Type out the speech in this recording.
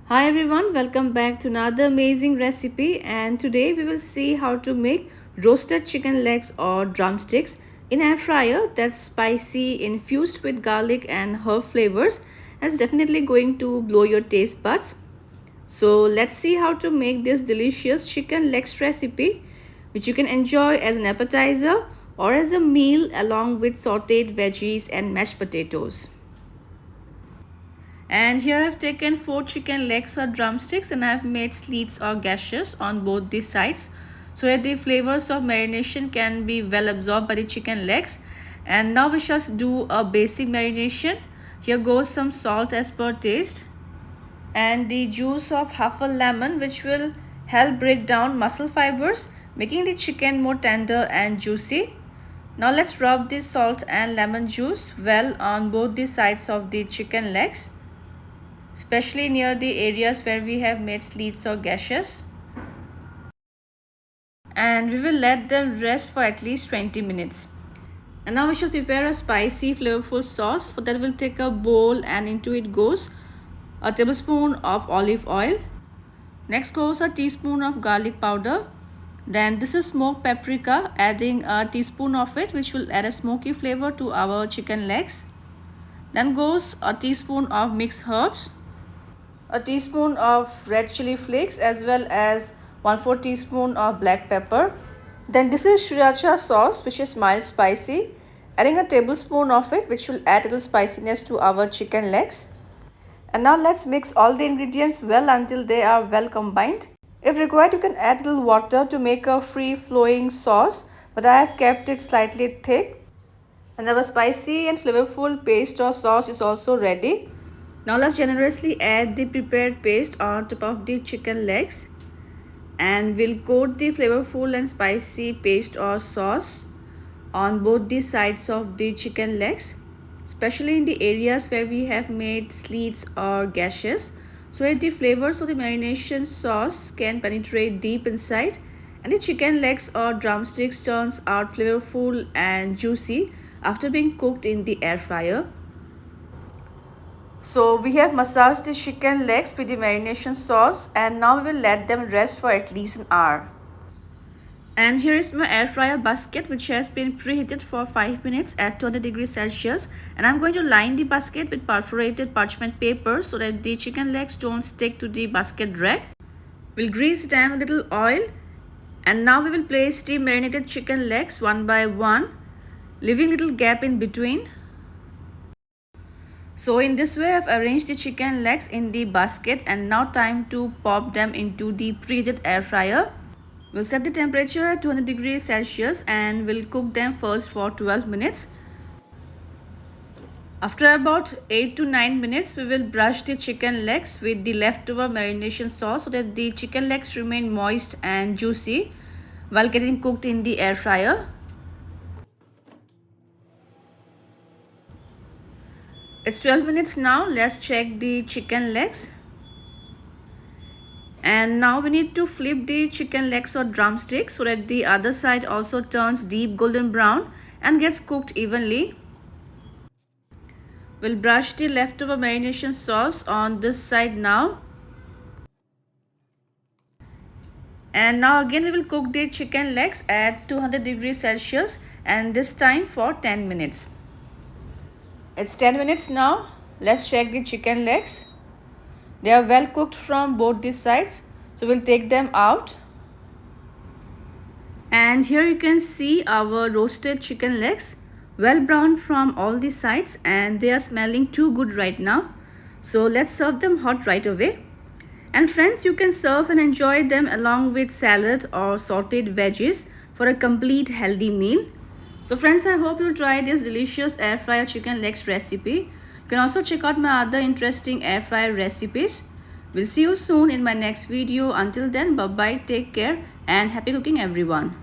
Hi everyone, welcome back to another amazing recipe, and today we will see how to make roasted chicken legs or drumsticks in air fryer that's spicy, infused with garlic and herb flavors, and it's definitely going to blow your taste buds. So let's see how to make this delicious chicken legs recipe, which you can enjoy as an appetizer or as a meal along with sauteed veggies and mashed potatoes. And here I've taken 4 chicken legs or drumsticks, and I've made slits or gashes on both the sides so that the flavors of marination can be well absorbed by the chicken legs. And now we shall do a basic marination. Here goes some salt as per taste and the juice of half a lemon, which will help break down muscle fibers, making the chicken more tender and juicy. Now let's rub the salt and lemon juice well on both the sides of the chicken legs, especially near the areas where we have made slits or gashes. And we will let them rest for at least 20 minutes. And now we shall prepare a spicy flavorful sauce. For that we'll take a bowl, and into it goes a tablespoon of olive oil. Next goes a teaspoon of garlic powder. Then this is smoked paprika, adding a teaspoon of it, which will add a smoky flavor to our chicken legs. Then goes a teaspoon of mixed herbs, a teaspoon of red chilli flakes, as well as 1/4 teaspoon of black pepper. Then this is Sriracha sauce, which is mild spicy, adding a tablespoon of it, which will add a little spiciness to our chicken legs. And now let's mix all the ingredients well until they are well combined. If required, you can add a little water to make a free flowing sauce, but I have kept it slightly thick. And our spicy and flavorful paste or sauce is also ready. Now let's generously add the prepared paste on top of the chicken legs, and we'll coat the flavorful and spicy paste or sauce on both the sides of the chicken legs, especially in the areas where we have made slits or gashes, so that the flavors of the marination sauce can penetrate deep inside and the chicken legs or drumsticks turns out flavorful and juicy after being cooked in the air fryer. So we have massaged the chicken legs with the marination sauce, and now we will let them rest for at least an hour. And here is my air fryer basket, which has been preheated for 5 minutes at 200 degrees Celsius. And I'm going to line the basket with perforated parchment paper so that the chicken legs don't stick to the basket rack. We'll grease them with a little oil, and now we will place the marinated chicken legs one by one, leaving a little gap in between. So in this way I've arranged the chicken legs in the basket, and now time to pop them into the preheated air fryer. We'll set the temperature at 200 degrees Celsius and we'll cook them first for 12 minutes. After about 8 to 9 minutes, we will brush the chicken legs with the leftover marination sauce so that the chicken legs remain moist and juicy while getting cooked in the air fryer. It's 12 minutes now. Let's check the chicken legs. And now we need to flip the chicken legs or drumstick so that the other side also turns deep golden brown and gets cooked evenly. We'll brush the leftover marination sauce on this side now. And now again we will cook the chicken legs at 200 degrees Celsius, and this time for 10 minutes. It's 10 minutes now. Let's check the chicken legs. They are well cooked from both the sides, so we'll take them out. And here you can see our roasted chicken legs, well browned from all the sides, and they are smelling too good right now. So let's serve them hot right away. And friends, you can serve and enjoy them along with salad or sauteed veggies for a complete healthy meal. So friends, I hope you'll try this delicious air fryer chicken legs recipe. You can also check out my other interesting air fryer recipes. We'll see you soon in my next video. Until then, bye bye, take care, and happy cooking everyone.